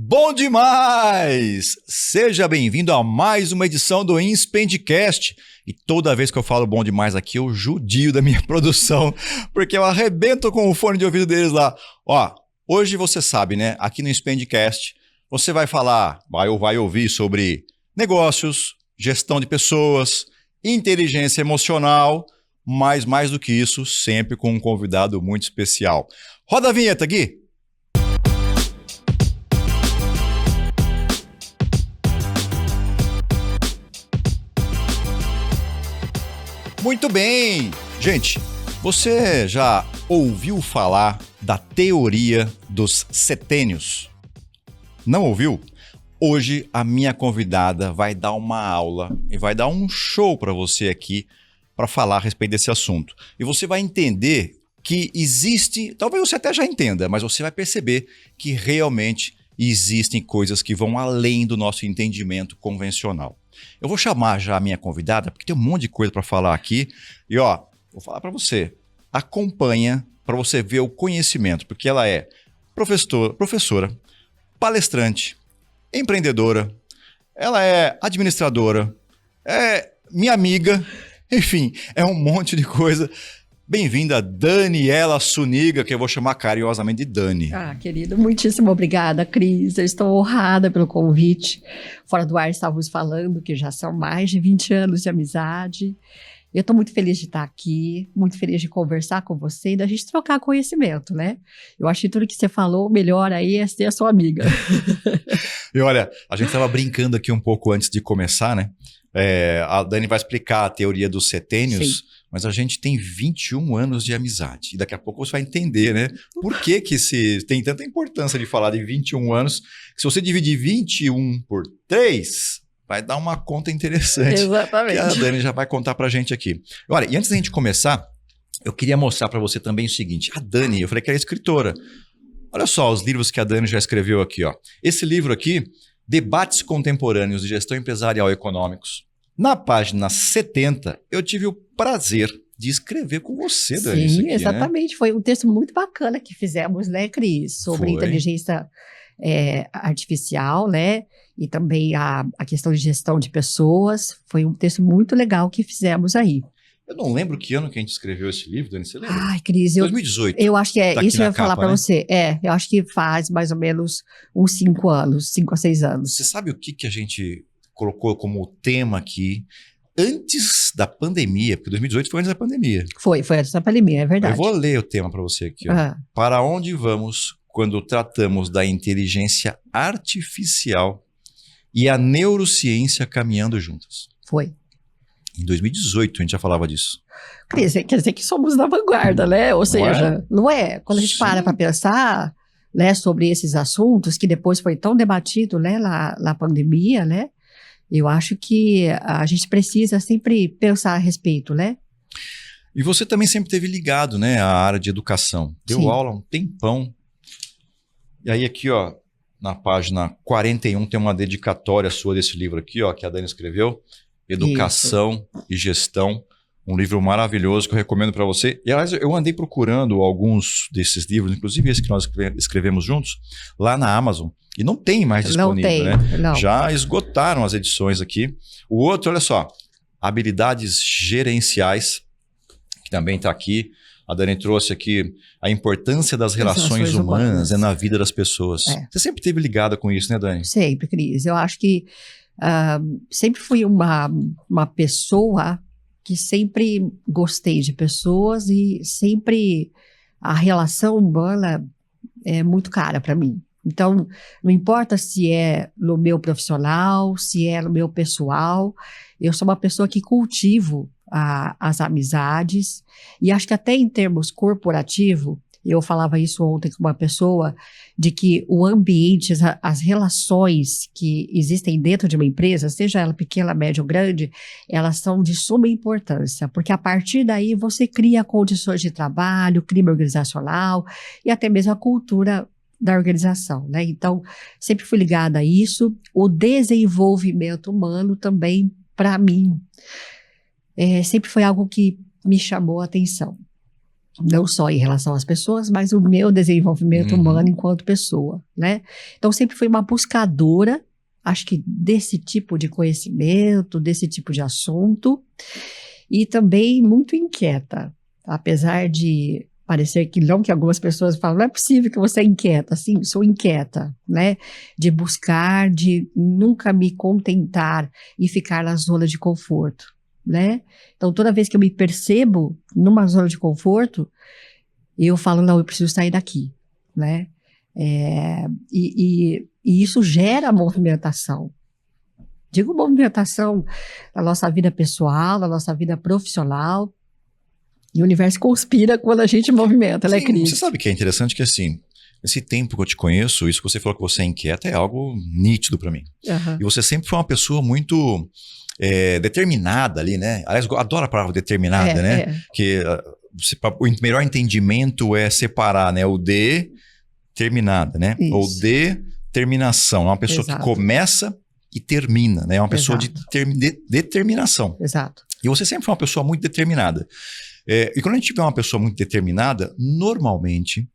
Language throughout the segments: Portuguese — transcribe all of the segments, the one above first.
Bom demais! Seja bem-vindo a mais uma edição do Inspendcast. E toda vez que eu falo bom demais aqui, eu judio da minha produção, porque eu arrebento com o fone de ouvido deles lá. Ó, hoje você sabe, né? Aqui no Inspendcast, você vai ouvir sobre negócios, gestão de pessoas, inteligência emocional, mas mais do que isso, sempre com um convidado muito especial. Roda a vinheta, Gui! Muito bem! Gente, você já ouviu falar da teoria dos setênios? Não ouviu? Hoje a minha convidada vai dar uma aula e vai dar um show para você aqui para falar a respeito desse assunto. E você vai entender que existe, talvez você até já entenda, mas você vai perceber que realmente existem coisas que vão além do nosso entendimento convencional. Eu vou chamar já a minha convidada, porque tem um monte de coisa para falar aqui. E ó, vou falar para você, acompanha para você ver o conhecimento, porque ela é professora, palestrante, empreendedora, ela é administradora, é minha amiga, enfim, é um monte de coisa. Bem-vinda, Daniela Suniga, que eu vou chamar carinhosamente de Dani. Ah, querido, muitíssimo obrigada, Cris. Eu estou honrada pelo convite. Fora do ar estávamos falando que já são mais de 20 anos de amizade. Eu estou muito feliz de estar aqui, muito feliz de conversar com você e da gente trocar conhecimento, né? Eu acho que tudo que você falou, melhor aí é ser a sua amiga. E olha, a gente estava brincando aqui um pouco antes de começar, né? A Dani vai explicar a teoria dos setênios. Sim. Mas a gente tem 21 anos de amizade. E daqui a pouco você vai entender, né? Por que tem tanta importância de falar de 21 anos? Que se você dividir 21 por 3, vai dar uma conta interessante. Exatamente. Que a Dani já vai contar pra gente aqui. Olha, e antes da gente começar, eu queria mostrar pra você também o seguinte. A Dani, eu falei que era escritora. Olha só os livros que a Dani já escreveu aqui, ó. Esse livro aqui, Debates Contemporâneos de Gestão Empresarial e Econômicos. Na página 70, eu tive o prazer de escrever com você, Dani. Sim, aqui, exatamente. Né? Foi um texto muito bacana que fizemos, né, Cris? Sobre inteligência artificial, né? E também a questão de gestão de pessoas. Foi um texto muito legal que fizemos aí. Eu não lembro que ano que a gente escreveu esse livro, Dani, você lembra? Ai, Cris, 2018. Eu acho que tá isso eu ia falar capa, para né? você. Eu acho que faz mais ou menos uns 5 anos, 5 a 6 anos. Você sabe o que a gente colocou como tema aqui antes da pandemia? Porque 2018 foi antes da pandemia. Foi antes da pandemia, é verdade. Eu vou ler o tema para você aqui. Ó. Para onde vamos quando tratamos da inteligência artificial e a neurociência caminhando juntas? Foi. Em 2018 a gente já falava disso. Cris, quer dizer que somos na vanguarda, né? Ou seja, não é? Quando a gente para pensar, né, sobre esses assuntos, que depois foi tão debatido, né, na pandemia, né? Eu acho que a gente precisa sempre pensar a respeito, né? E você também sempre esteve ligado, né, à área de educação. Deu aula há um tempão. E aí aqui, ó, na página 41 tem uma dedicatória sua desse livro aqui, ó, que a Dani escreveu. Educação e Gestão. Um livro maravilhoso que eu recomendo para você. E, aliás, eu andei procurando alguns desses livros, inclusive esse que nós escrevemos juntos, lá na Amazon. E não tem mais disponível, né? Não. Já esgotaram as edições aqui. O outro, olha só, Habilidades Gerenciais, que também está aqui. A Dani trouxe aqui a importância das relações humanas na vida das pessoas. Você sempre esteve ligada com isso, né, Dani? Sempre, Cris. Eu acho que sempre fui uma pessoa que sempre gostei de pessoas e sempre a relação humana é muito cara para mim. Então, não importa se é no meu profissional, se é no meu pessoal, eu sou uma pessoa que cultivo as amizades e acho que até em termos corporativos, eu falava isso ontem com uma pessoa, de que o ambiente, as relações que existem dentro de uma empresa, seja ela pequena, média ou grande, elas são de suma importância, porque a partir daí você cria condições de trabalho, clima organizacional e até mesmo a cultura da organização, né? Então, sempre fui ligada a isso. O desenvolvimento humano também, para mim, sempre foi algo que me chamou a atenção. Não só em relação às pessoas, mas o meu desenvolvimento humano enquanto pessoa, né? Então, sempre fui uma buscadora, acho que desse tipo de conhecimento, desse tipo de assunto, e também muito inquieta, apesar de parecer que não, que algumas pessoas falam, não é possível que você é inquieta. Sim, sou inquieta, né? De buscar, de nunca me contentar e ficar na zona de conforto, né? Então, toda vez que eu me percebo numa zona de conforto, eu falo, não, eu preciso sair daqui, né? E isso gera movimentação. Digo movimentação na nossa vida pessoal, na nossa vida profissional. E o universo conspira quando a gente movimenta, né, Cris? Você sabe que é interessante que, assim, esse tempo que eu te conheço, isso que você falou que você é inquieta é algo nítido pra mim. E você sempre foi uma pessoa muito determinada ali, né? Aliás, eu adoro a palavra determinada, né? Que o melhor entendimento é separar, né? O determinada, né? Isso. Ou determinação. É uma pessoa que começa e termina, né? É uma pessoa de determinação. Exato. E você sempre foi uma pessoa muito determinada. E quando a gente vê uma pessoa muito determinada, normalmente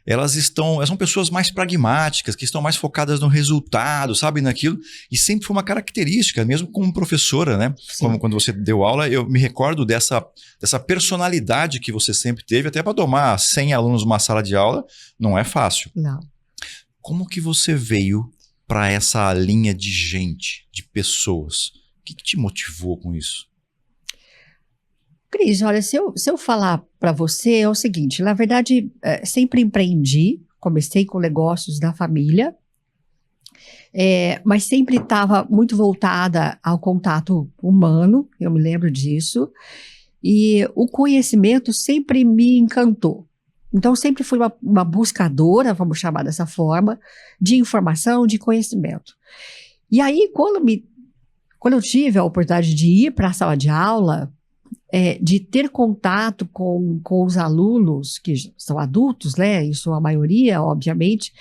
elas são pessoas mais pragmáticas, que estão mais focadas no resultado, sabe, naquilo. E sempre foi uma característica, mesmo como professora, né? Como quando você deu aula, eu me recordo dessa personalidade que você sempre teve, até para tomar 100 alunos numa sala de aula, não é fácil. Não. Como que você veio para essa linha de gente, de pessoas? O que te motivou com isso? Cris, olha, se eu falar para você é o seguinte, na verdade, sempre empreendi, comecei com negócios da família, mas sempre estava muito voltada ao contato humano, eu me lembro disso, e o conhecimento sempre me encantou. Então, sempre fui uma buscadora, vamos chamar dessa forma, de informação, de conhecimento. E aí, quando eu tive a oportunidade de ir para a sala de aula, de ter contato com os alunos, que são adultos, né, em sua maioria, obviamente,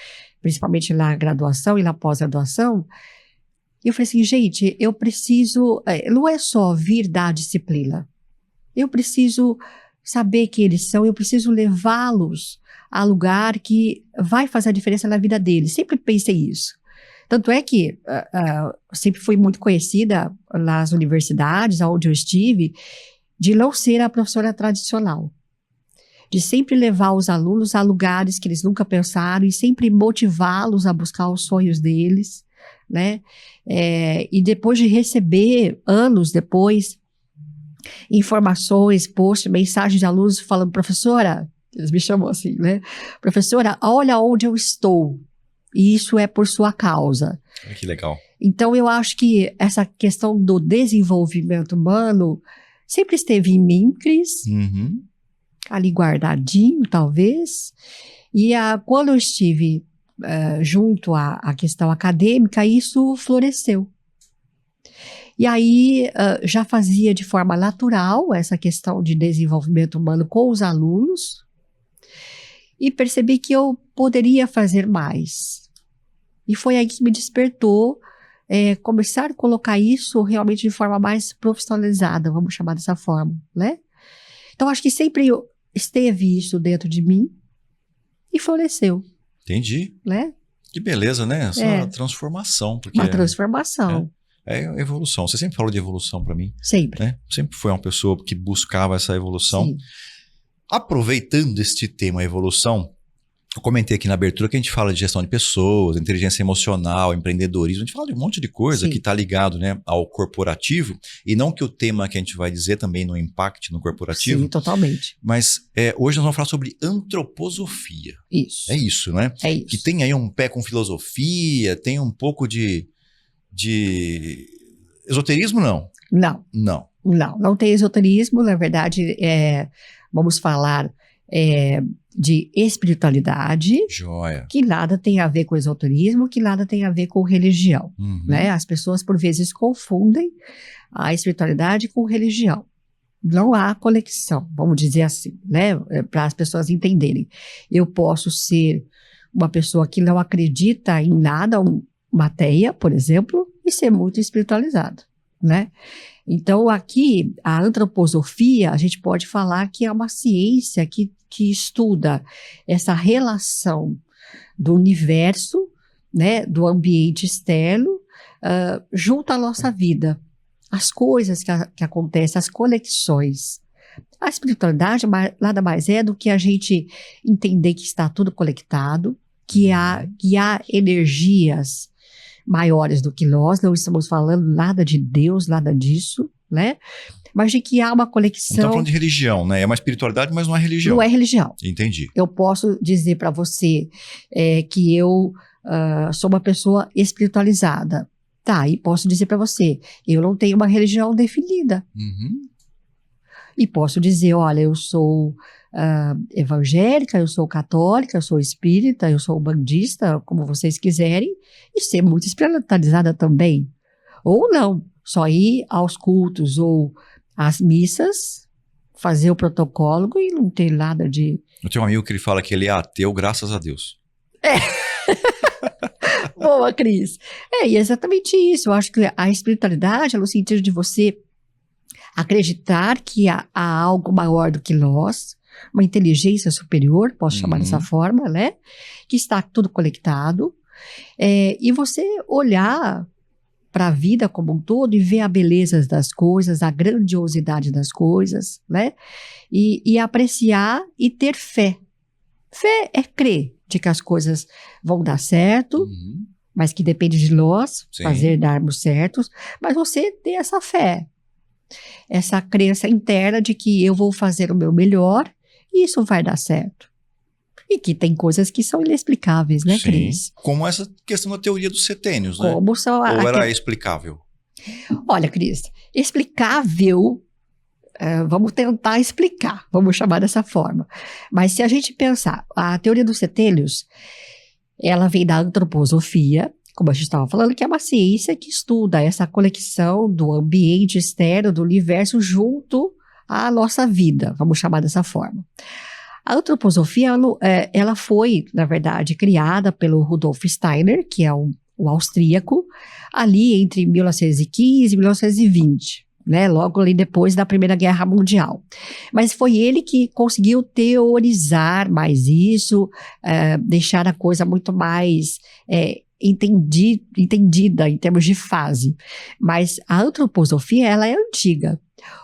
principalmente na graduação e na pós-graduação, eu falei assim, gente, eu preciso, não é só vir dar disciplina, eu preciso saber quem eles são, eu preciso levá-los a lugar que vai fazer a diferença na vida deles, sempre pensei isso. Tanto é que sempre fui muito conhecida nas universidades onde eu estive, de não ser a professora tradicional, de sempre levar os alunos a lugares que eles nunca pensaram e sempre motivá-los a buscar os sonhos deles, né? E depois de receber, anos depois, informações, posts, mensagens de alunos falando, professora, eles me chamam assim, né? Professora, olha onde eu estou, e isso é por sua causa. Que legal. Então, eu acho que essa questão do desenvolvimento humano sempre esteve em mim, Cris, ali guardadinho, talvez, e quando eu estive junto à questão acadêmica, isso floresceu. E aí, já fazia de forma natural essa questão de desenvolvimento humano com os alunos, e percebi que eu poderia fazer mais. E foi aí que me despertou começar a colocar isso realmente de forma mais profissionalizada, vamos chamar dessa forma, né? Então, acho que sempre esteve isso dentro de mim e floresceu. Entendi. Né? Que beleza, né? Essa transformação. Porque uma transformação. É evolução. Você sempre falou de evolução para mim. Sempre. Né? Sempre foi uma pessoa que buscava essa evolução. Sim. Aproveitando este tema evolução, eu comentei aqui na abertura que a gente fala de gestão de pessoas, inteligência emocional, empreendedorismo, a gente fala de um monte de coisa que está ligado, né, ao corporativo, e não que o tema que a gente vai dizer também não impacte no corporativo. Sim, totalmente. Mas hoje nós vamos falar sobre antroposofia. Isso. É isso, né? É isso. Que tem aí um pé com filosofia, tem um pouco de esoterismo, não? Não tem esoterismo, na verdade, vamos falar de espiritualidade, Joia. Que nada tem a ver com esoterismo, que nada tem a ver com religião, né? As pessoas, por vezes, confundem a espiritualidade com religião. Não há conexão, vamos dizer assim, né? Para as pessoas entenderem. Eu posso ser uma pessoa que não acredita em nada, uma ateia, por exemplo, e ser muito espiritualizada, né? Então, aqui, a antroposofia, a gente pode falar que é uma ciência que que estuda essa relação do universo, né, do ambiente externo, junto à nossa vida. As coisas que acontecem, as conexões. A espiritualidade nada mais é do que a gente entender que está tudo conectado, que há energias maiores do que nós, não estamos falando nada de Deus, nada disso, né? Mas de que há uma conexão. Não estamos falando de religião, né? É uma espiritualidade, mas não é religião. Não é religião. Entendi. Eu posso dizer para você que eu sou uma pessoa espiritualizada. Tá, e posso dizer para você, eu não tenho uma religião definida. Uhum. E posso dizer, olha, eu sou evangélica, eu sou católica, eu sou espírita, eu sou bandista, como vocês quiserem, e ser muito espiritualizada também. Ou não, só ir aos cultos ou às missas, fazer o protocolo e não ter nada de... Eu tenho um amigo que ele fala que ele é ateu, graças a Deus. Boa, Cris. E é exatamente isso. Eu acho que a espiritualidade é no sentido de você acreditar que há algo maior do que nós, uma inteligência superior, posso chamar dessa forma, né? Que está tudo conectado. E você olhar para a vida como um todo e ver a beleza das coisas, a grandiosidade das coisas, né? E apreciar e ter fé. Fé é crer de que as coisas vão dar certo, mas que depende de nós fazer darmos certos, mas você ter essa fé, essa crença interna de que eu vou fazer o meu melhor e isso vai dar certo. E que tem coisas que são inexplicáveis, né, Cris? Como essa questão da teoria dos setênios, né? Como são Ou era explicável? Olha, Cris, explicável... vamos tentar explicar, vamos chamar dessa forma. Mas se a gente pensar, a teoria dos setênios, ela vem da antroposofia, como a gente estava falando, que é uma ciência que estuda essa conexão do ambiente externo, do universo, junto à nossa vida, vamos chamar dessa forma. A antroposofia, ela foi, na verdade, criada pelo Rudolf Steiner, que é um austríaco, ali entre 1915 e 1920. Né, logo ali depois da Primeira Guerra Mundial. Mas foi ele que conseguiu teorizar mais isso, deixar a coisa muito mais entendida em termos de fase. Mas a antroposofia, ela é antiga.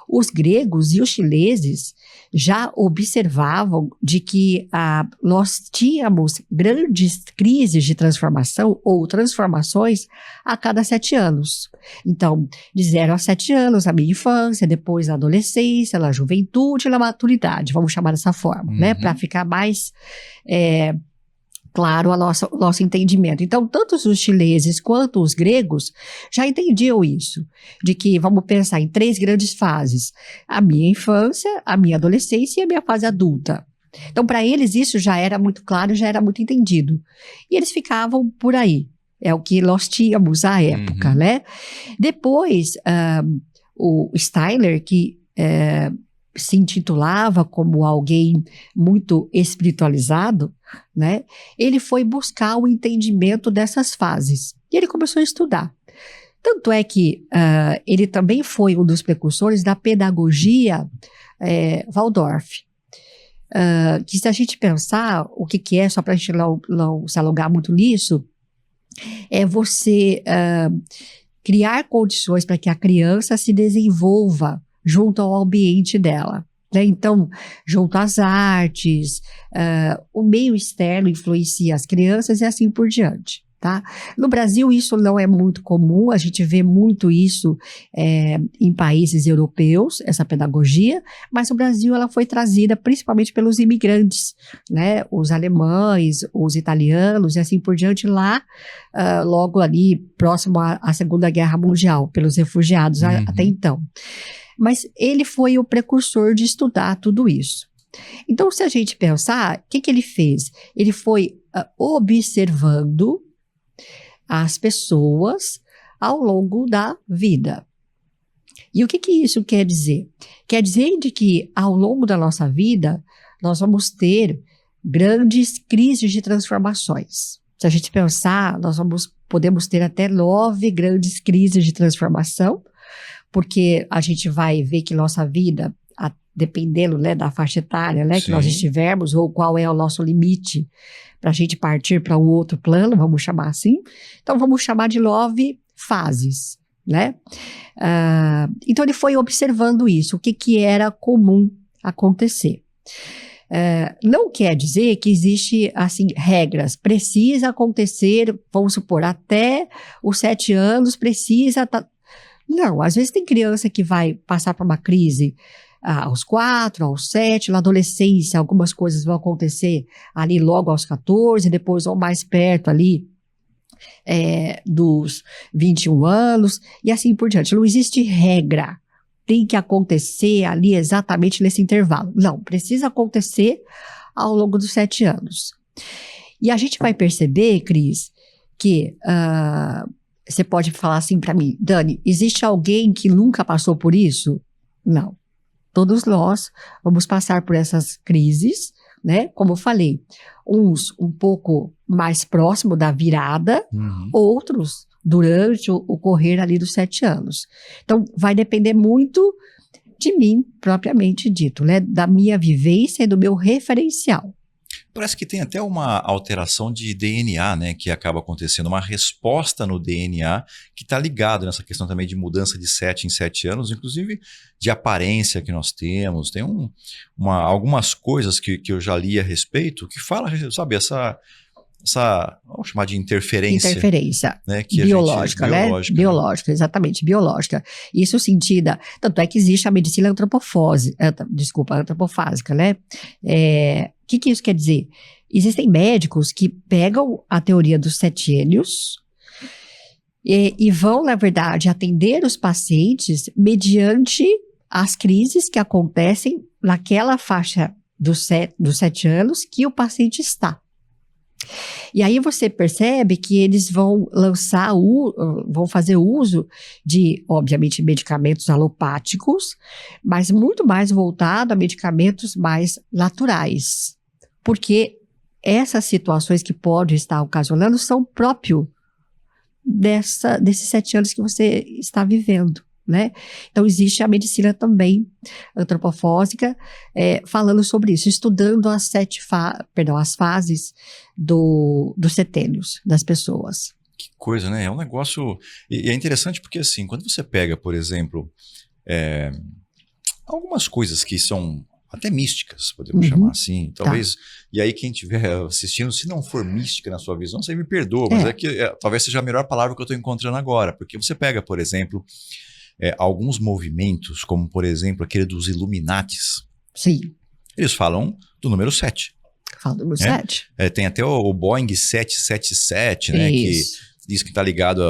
Os gregos e os chineses já observavam de que nós tínhamos grandes crises de transformação ou transformações a cada 7 anos. Então, de 0 a 7 anos, a minha infância, depois a adolescência, a juventude e a maturidade, vamos chamar dessa forma, né? Para ficar mais... claro, o nosso entendimento. Então, tanto os chineses quanto os gregos já entendiam isso, de que vamos pensar em 3 grandes fases: a minha infância, a minha adolescência e a minha fase adulta. Então, para eles, isso já era muito claro, já era muito entendido. E eles ficavam por aí. É o que nós tínhamos à época, né? Depois, o Steiner, que se intitulava como alguém muito espiritualizado, né? Ele foi buscar o entendimento dessas fases. E ele começou a estudar. Tanto é que ele também foi um dos precursores da pedagogia Waldorf. Que se a gente pensar o que é, só para a gente não se alongar muito nisso, é você criar condições para que a criança se desenvolva junto ao ambiente dela, né? Então, junto às artes, o meio externo influencia as crianças e assim por diante, tá? No Brasil isso não é muito comum, a gente vê muito isso em países europeus, essa pedagogia, mas no Brasil ela foi trazida principalmente pelos imigrantes, né? Os alemães, os italianos e assim por diante lá, logo ali próximo à Segunda Guerra Mundial, pelos refugiados até então. Mas ele foi o precursor de estudar tudo isso. Então, se a gente pensar, o que ele fez? Ele foi observando as pessoas ao longo da vida. E o que isso quer dizer? Quer dizer de que ao longo da nossa vida, nós vamos ter grandes crises de transformações. Se a gente pensar, podemos ter até 9 grandes crises de transformação, porque a gente vai ver que nossa vida dependendo, né, da faixa etária, né, que nós Sim. estivermos, ou qual é o nosso limite para a gente partir para um outro plano, vamos chamar assim. Então, vamos chamar de 9 fases, né? Então, ele foi observando isso, o que era comum acontecer. Não quer dizer que existe, assim, regras. Precisa acontecer, vamos supor, até os 7 anos, precisa... Não, às vezes tem criança que vai passar por uma crise aos 4, aos 7, na adolescência, algumas coisas vão acontecer ali logo aos 14, depois ou mais perto ali dos 21 anos, e assim por diante. Não existe regra. Tem que acontecer ali exatamente nesse intervalo. Não, precisa acontecer ao longo dos 7 anos. E a gente vai perceber, Cris, que você pode falar assim para mim, Dani, existe alguém que nunca passou por isso? Não. Todos nós vamos passar por essas crises, né? Como eu falei, uns um pouco mais próximo da virada, outros durante o correr ali dos 7 anos. Então, vai depender muito de mim, propriamente dito, né? Da minha vivência e do meu referencial. Parece que tem até uma alteração de DNA, né, que acaba acontecendo, uma resposta no DNA que está ligado nessa questão também de mudança de 7 em 7 anos, inclusive de aparência que nós temos. Tem algumas coisas que eu já li a respeito que fala, sabe, essa vamos chamar de interferência. Interferência, né, que biológica, né? Biológica, exatamente, biológica. Isso sentida, tanto é que existe a medicina antropofásica, né? O que isso quer dizer? Existem médicos que pegam a teoria dos setênios e vão, na verdade, atender os pacientes mediante as crises que acontecem naquela faixa dos 7 anos que o paciente está. E aí você percebe que eles vão vão fazer uso de, obviamente, medicamentos alopáticos, mas muito mais voltado a medicamentos mais naturais. Porque essas situações que podem estar ocasionando são próprio desses 7 anos que você está vivendo, né? Então, existe a medicina também antropofósica falando sobre isso, estudando as fases dos setênios das pessoas. Que coisa, né? É um negócio... E é interessante porque, assim, quando você pega, por exemplo, algumas coisas que são até místicas, podemos chamar assim, talvez... Tá. E aí, quem estiver assistindo, se não for mística na sua visão, você me perdoa, mas talvez seja a melhor palavra que eu estou encontrando agora, porque você pega, por exemplo... alguns movimentos, como por exemplo aquele dos Illuminatis. Sim. Eles falam do número 7. Falam do número 7. Tem até o Boeing 777, né? Isso. Que diz que está ligado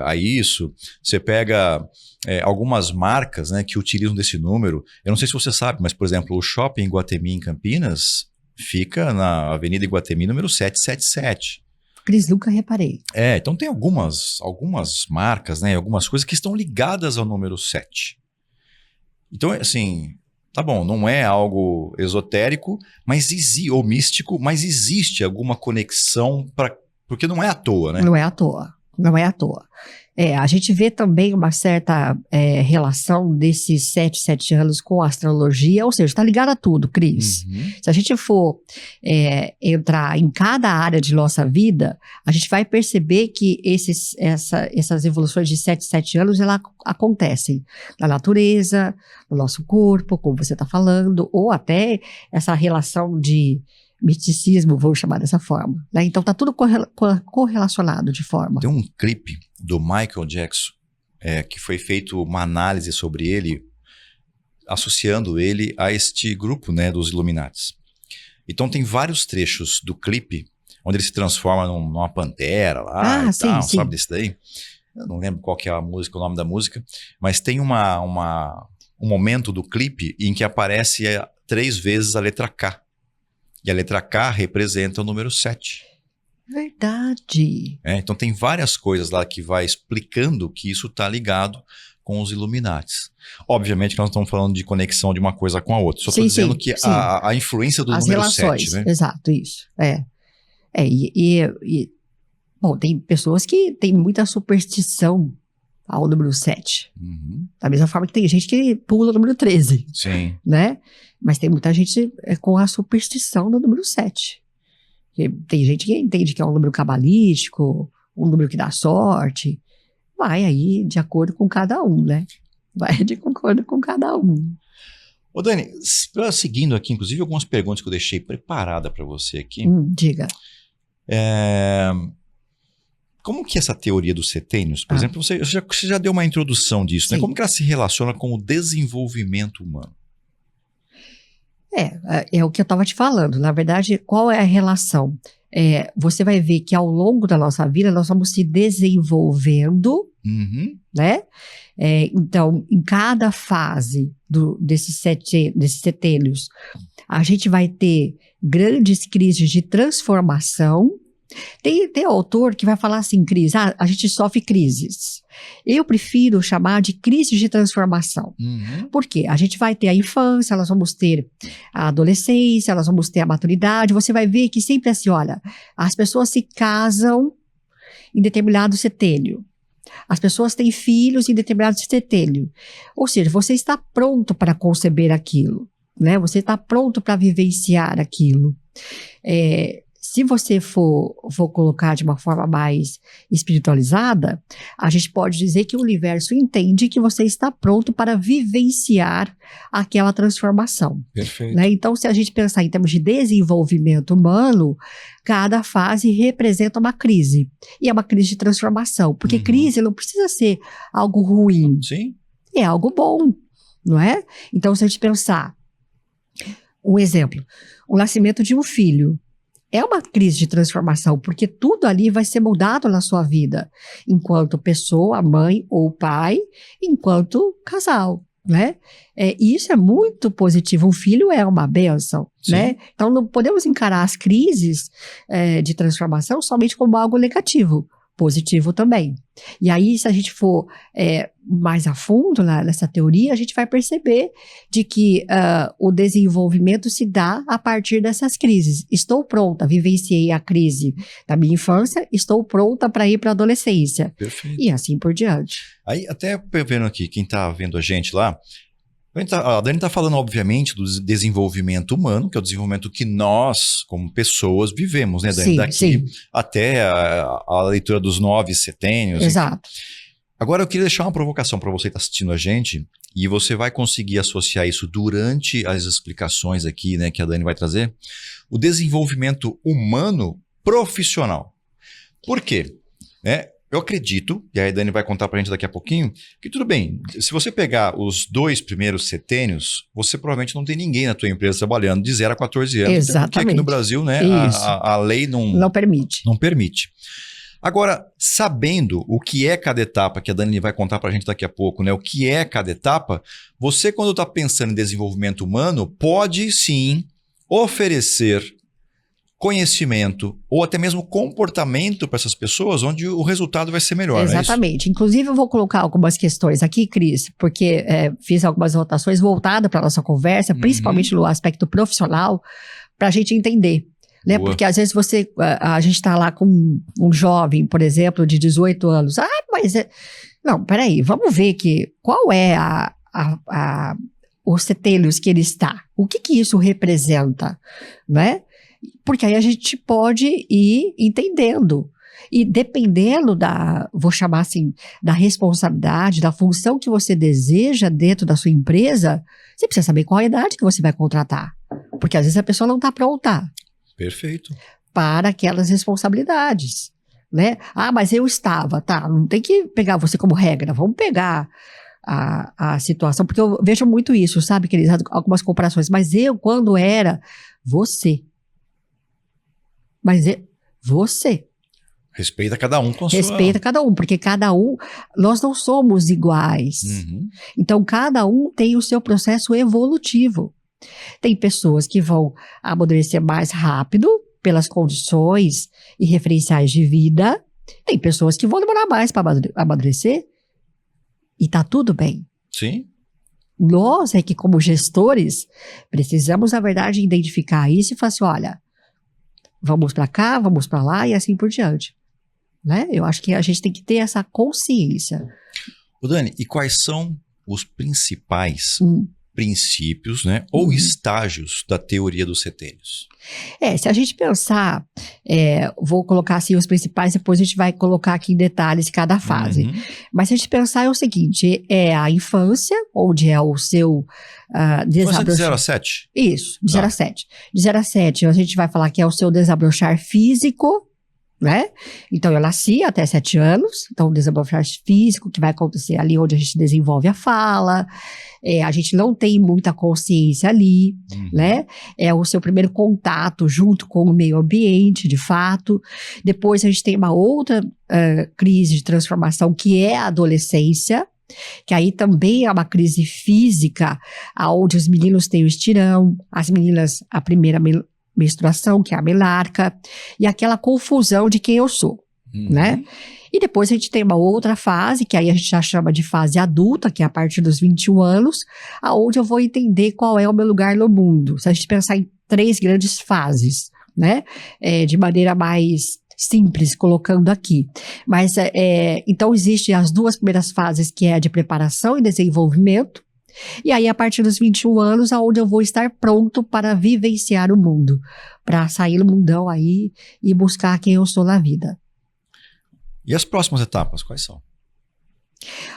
a isso. Você pega algumas marcas, né, que utilizam desse número. Eu não sei se você sabe, mas por exemplo, o Shopping Iguatemi em Campinas fica na Avenida Iguatemi número 777. Cris, nunca reparei. Então tem algumas marcas, né, algumas coisas que estão ligadas ao número 7. Então, assim, tá bom, não é algo esotérico, ou místico, mas existe alguma conexão, porque não é à toa, né? Não é à toa, não é à toa. A gente vê também uma certa relação desses 7 anos com a astrologia, ou seja, está ligado a tudo, Cris. Se a gente for entrar em cada área de nossa vida, a gente vai perceber que essas evoluções de 7 anos, elas acontecem na natureza, no nosso corpo, como você está falando, ou até essa relação de misticismo, vou chamar dessa forma, né? Então tá tudo correlacionado de forma. Tem um clipe do Michael Jackson que foi feito uma análise sobre ele, associando ele a este grupo, né, dos Illuminatis. Então tem vários trechos do clipe onde ele se transforma numa pantera lá sim. Sabe desse daí? Eu não lembro qual que é a música, o nome da música, mas tem um momento do clipe em que aparece 3 vezes a letra K. E a letra K representa o número 7. Verdade. Então tem várias coisas lá que vai explicando que isso está ligado com os Illuminatis. Obviamente que nós estamos falando de conexão de uma coisa com a outra. Só estou dizendo que a influência do número 7, né? Exato, isso. Bom, tem pessoas que têm muita superstição ao número 7. Uhum. Da mesma forma que tem gente que pula o número 13, Sim. né? Mas tem muita gente com a superstição do número 7. Tem gente que entende que é um número cabalístico, um número que dá sorte. Vai aí de acordo com cada um, né? Vai de acordo com cada um. Ô Dani, seguindo aqui, inclusive algumas perguntas que eu deixei preparada para você aqui. Diga. Como que essa teoria dos setênios, por exemplo, você já deu uma introdução disso, né? Como que ela se relaciona com o desenvolvimento humano? É o que eu estava te falando. Na verdade, qual é a relação? Você vai ver que ao longo da nossa vida nós vamos se desenvolvendo, né? Então, em cada fase desses setênios, a gente vai ter grandes crises de transformação. Tem autor que vai falar assim, crise, a gente sofre crises. Eu prefiro chamar de crise de transformação. Por quê? A gente vai ter a infância, nós vamos ter a adolescência, nós vamos ter a maturidade. Você vai ver que sempre assim, olha, as pessoas se casam em determinado setênio. As pessoas têm filhos em determinado setênio. Ou seja, você está pronto para conceber aquilo, né? Você está pronto para vivenciar aquilo. Se você for colocar de uma forma mais espiritualizada, a gente pode dizer que o universo entende que você está pronto para vivenciar aquela transformação. Perfeito. Né? Então, se a gente pensar em termos de desenvolvimento humano, cada fase representa uma crise. E é uma crise de transformação, porque crise não precisa ser algo ruim. Sim. É algo bom, não é? Então, se a gente pensar, um exemplo, o nascimento de um filho, é uma crise de transformação, porque tudo ali vai ser mudado na sua vida, enquanto pessoa, mãe ou pai, enquanto casal, né? Isso é muito positivo. Um filho é uma bênção, né? Então não podemos encarar as crises de transformação somente como algo negativo, positivo também. E aí, se a gente for mais a fundo nessa teoria, a gente vai perceber de que o desenvolvimento se dá a partir dessas crises. Estou pronta, vivenciei a crise da minha infância, estou pronta para ir para a adolescência. Perfeito. E assim por diante. Aí, até vendo aqui, quem está vendo a gente lá, a Dani está falando, obviamente, do desenvolvimento humano, que é o desenvolvimento que nós, como pessoas, vivemos, né, Dani? Sim, Daqui sim. até a leitura dos 9 setênios. Exato. Agora, eu queria deixar uma provocação para você que está assistindo a gente, e você vai conseguir associar isso durante as explicações aqui, né, que a Dani vai trazer. O desenvolvimento humano profissional. Por quê? Eu acredito, e aí a Dani vai contar pra gente daqui a pouquinho, que tudo bem, se você pegar os 2 primeiros setênios, você provavelmente não tem ninguém na tua empresa trabalhando de 0 a 14 anos. Exatamente. Porque aqui no Brasil, né, a lei não permite. Não permite. Agora, sabendo o que é cada etapa, que a Dani vai contar pra gente daqui a pouco, né, o que é cada etapa, você quando está pensando em desenvolvimento humano, pode sim oferecer conhecimento ou até mesmo comportamento para essas pessoas, onde o resultado vai ser melhor. Exatamente. Não é isso? Inclusive, eu vou colocar algumas questões aqui, Cris, porque fiz algumas anotações voltadas para a nossa conversa, principalmente no aspecto profissional, para a gente entender. Né? Porque às vezes a gente está lá com um jovem, por exemplo, de 18 anos. Mas não, peraí, vamos ver qual é os setênios que ele está. O que isso representa, né? Porque aí a gente pode ir entendendo. E dependendo vou chamar assim, da responsabilidade, da função que você deseja dentro da sua empresa, você precisa saber qual a idade que você vai contratar. Porque às vezes a pessoa não está pronta. Perfeito. Para aquelas responsabilidades, né? Mas eu estava, tá? Não tem que pegar você como regra, vamos pegar a situação, porque eu vejo muito isso, sabe, que eles algumas comparações, mas eu, quando era você. Mas você. Respeita cada um com a sua... Respeita cada um, porque cada um, nós não somos iguais. Então, cada um tem o seu processo evolutivo. Tem pessoas que vão amadurecer mais rápido pelas condições e referenciais de vida. Tem pessoas que vão demorar mais para amadurecer. E tá tudo bem. Sim. Nós é que, como gestores, precisamos, na verdade, identificar isso e falar assim, olha, vamos para cá, vamos para lá e assim por diante. Né? Eu acho que a gente tem que ter essa consciência. Ô Dani, e quais são os principais Hum. princípios, né, ou estágios da teoria dos setênios? Se a gente pensar, vou colocar assim os principais, depois a gente vai colocar aqui em detalhes cada fase. Uhum. Mas se a gente pensar é o seguinte, é a infância, onde é o seu Infância de 0 a 7? Isso, de Tá. 0 a 7. De 0 a 7, a gente vai falar que é o seu desabrochar físico, né? Então, eu nasci até 7 anos, então o desabrochar físico que vai acontecer ali onde a gente desenvolve a fala, a gente não tem muita consciência ali, Uhum. né? É o seu primeiro contato junto com o meio ambiente, de fato. Depois a gente tem uma outra crise de transformação que é a adolescência, que aí também é uma crise física, onde os meninos têm o estirão, as meninas a primeira menstruação, que é a menarca, e aquela confusão de quem eu sou, né? E depois a gente tem uma outra fase, que aí a gente já chama de fase adulta, que é a partir dos 21 anos, aonde eu vou entender qual é o meu lugar no mundo. Se a gente pensar em 3 grandes fases, né? De maneira mais simples, colocando aqui. Mas, então, existem as 2 primeiras fases, que é a de preparação e desenvolvimento, e aí, a partir dos 21 anos, aonde eu vou estar pronto para vivenciar o mundo, para sair no mundão aí e buscar quem eu sou na vida. E as próximas etapas, quais são?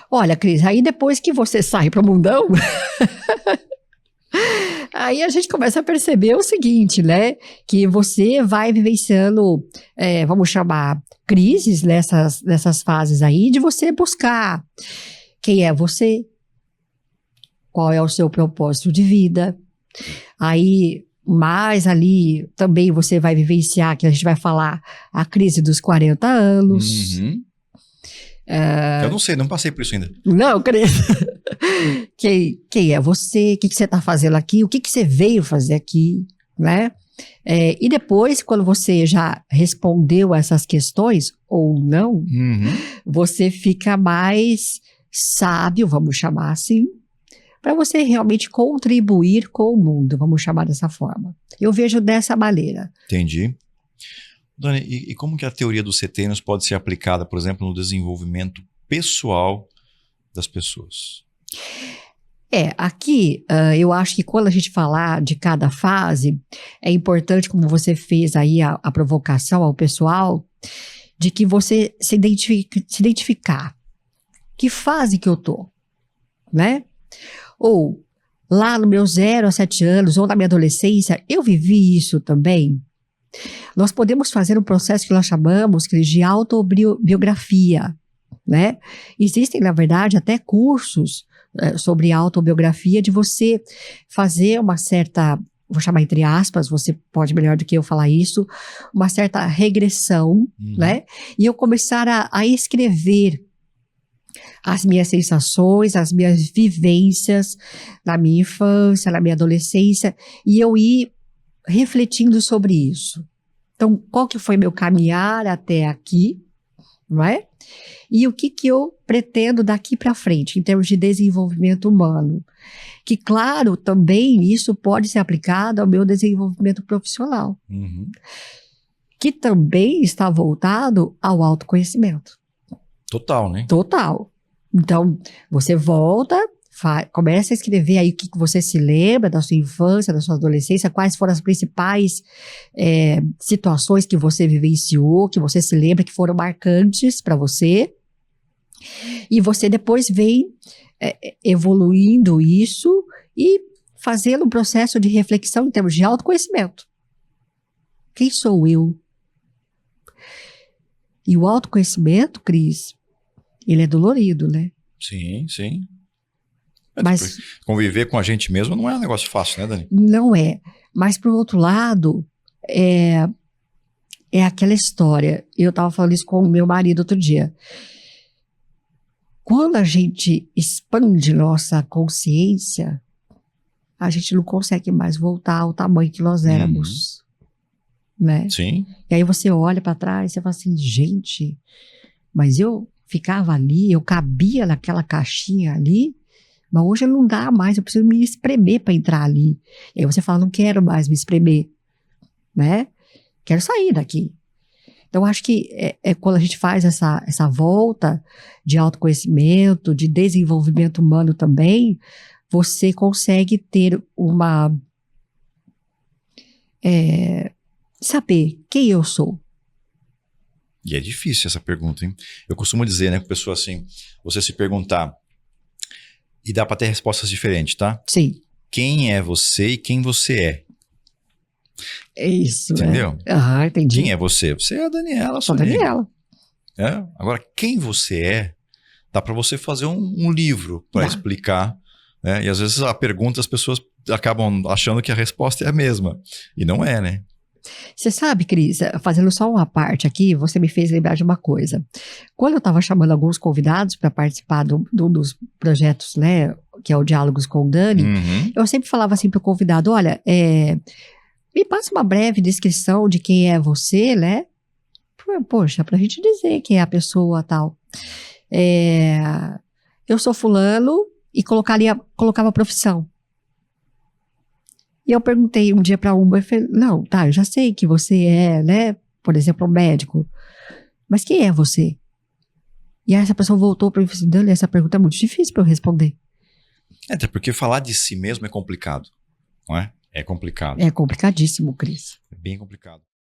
Olha, Cris, aí depois que você sai para o mundão, aí a gente começa a perceber o seguinte, né? Que você vai vivenciando, vamos chamar, crises nessas fases aí, de você buscar quem é você, qual é o seu propósito de vida. Aí, mais ali, também você vai vivenciar, que a gente vai falar, a crise dos 40 anos. Uhum. Eu não sei, não passei por isso ainda. Não, Cris. Quem é você? O que você está fazendo aqui? O que você veio fazer aqui? Né? E depois, quando você já respondeu essas questões, ou não, Uhum. você fica mais sábio, vamos chamar assim, para você realmente contribuir com o mundo, vamos chamar dessa forma. Eu vejo dessa maneira. Entendi. Dani, e como que a teoria dos setênios pode ser aplicada, por exemplo, no desenvolvimento pessoal das pessoas? Aqui eu acho que quando a gente falar de cada fase, é importante, como você fez aí a provocação ao pessoal, de que você se identificar. Que fase que eu tô, né? Ou lá no meu 0 a 7 anos, ou na minha adolescência, eu vivi isso também. Nós podemos fazer um processo que nós chamamos de autobiografia, né? Existem, na verdade, até cursos sobre autobiografia, de você fazer uma certa, vou chamar entre aspas, você pode melhor do que eu falar isso, uma certa regressão, né? E eu começar a escrever as minhas sensações, as minhas vivências na minha infância, na minha adolescência, e eu ir refletindo sobre isso. Então, qual que foi meu caminhar até aqui, não é? E o que eu pretendo daqui para frente, em termos de desenvolvimento humano. Que, claro, também isso pode ser aplicado ao meu desenvolvimento profissional. Uhum. Que também está voltado ao autoconhecimento. Total, né? Total. Então, você volta, começa a escrever aí o que você se lembra da sua infância, da sua adolescência, quais foram as principais situações que você vivenciou, que você se lembra que foram marcantes para você. E você depois vem evoluindo isso e fazendo um processo de reflexão em termos de autoconhecimento. Quem sou eu? E o autoconhecimento, Cris, ele é dolorido, né? Sim, sim. Mas conviver com a gente mesmo não é um negócio fácil, né, Dani? Não é. Mas, por outro lado, é aquela história. Eu estava falando isso com o meu marido outro dia. Quando a gente expande nossa consciência, a gente não consegue mais voltar ao tamanho que nós éramos. Né? Sim. E aí você olha para trás e você fala assim, gente, mas eu ficava ali, eu cabia naquela caixinha ali, mas hoje não dá mais, eu preciso me espremer para entrar ali. E aí você fala, não quero mais me espremer, né? Quero sair daqui. Então, acho que quando a gente faz essa volta de autoconhecimento, de desenvolvimento humano também, você consegue ter saber quem eu sou. E é difícil essa pergunta, hein? Eu costumo dizer, né, com pessoa assim, você se perguntar, e dá para ter respostas diferentes, tá? Sim. Quem é você e quem você é. É isso, entendeu? Entendi. Quem é você? Você é a Daniela, Sou sua Daniela. Agora, quem você é, dá para você fazer um livro para explicar, né? E às vezes a pergunta as pessoas acabam achando que a resposta é a mesma. E não é, né? Você sabe, Cris, fazendo só uma parte aqui, você me fez lembrar de uma coisa. Quando eu estava chamando alguns convidados para participar dos projetos, né, que é o Diálogos com o Dani, eu sempre falava assim para o convidado, olha, me passa uma breve descrição de quem é você, né? Poxa, para a gente dizer quem é a pessoa tal. Eu sou fulano e colocava a profissão. E eu perguntei um dia para uma, eu falei, não, tá, eu já sei que você é, né, por exemplo, um médico, mas quem é você? E aí essa pessoa voltou para mim e falou assim, Dani, essa pergunta é muito difícil para eu responder. Até porque falar de si mesmo é complicado, não é? É complicado. É complicadíssimo, Cris. É bem complicado.